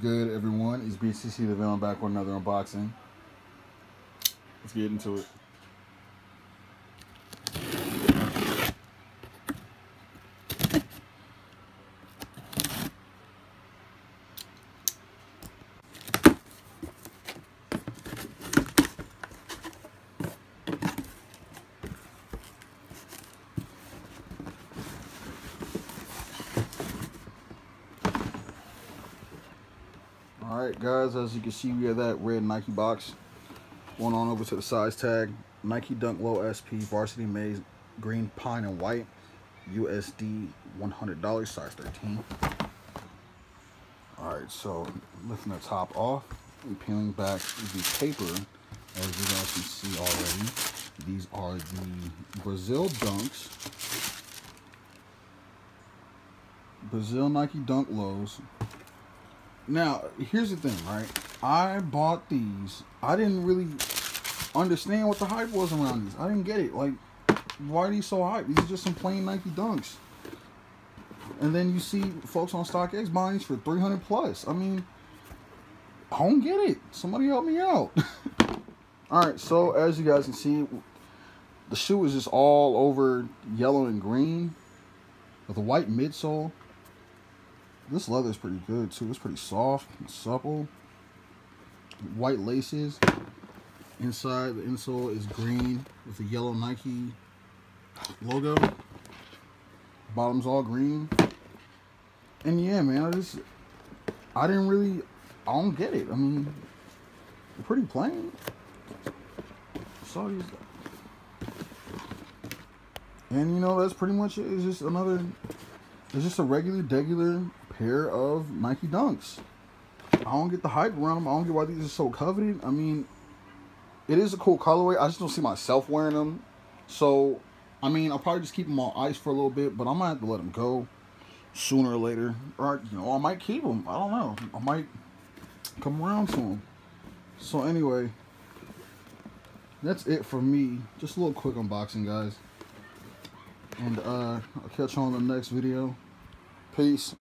good, everyone? It's BCC the Villain back with another unboxing. Let's get into it. Alright guys, as you can see, we have that red Nike box. Going on over to the size tag. Nike Dunk Low SP Varsity Maze Green Pine and White, USD $100, size 13. Alright, so lifting the top off and peeling back the paper. As you guys can see already, these are the Brazil Dunks. Brazil Nike Dunk Lows. Now, here's the thing, right? I bought these. I didn't really understand what the hype was around these. I didn't get it. Like, why are these so hype? These are just some plain Nike Dunks. And then you see folks on StockX buying these for 300 plus. I mean, I don't get it. Somebody help me out. Alright, so as you guys can see, the shoe is just all over yellow and green with a white midsole. This leather is pretty good too. It's pretty soft and supple. White laces. Inside, the insole is green with the yellow Nike logo. Bottom's all green. And yeah, man, I don't get it. I mean, they're pretty plain. So these, and you know, that's pretty much it. It's just a regular pair of Nike Dunks. I don't get the hype around them. I don't get why these are so coveted. I mean, it is a cool colorway. I just don't see myself wearing them. So, I mean, I'll probably just keep them on ice for a little bit, but I might have to let them go sooner or later. Or, you know, I might keep them. I don't know. I might come around to them. So, anyway, that's it for me. Just a little quick unboxing, guys. And I'll catch you on the next video. Peace.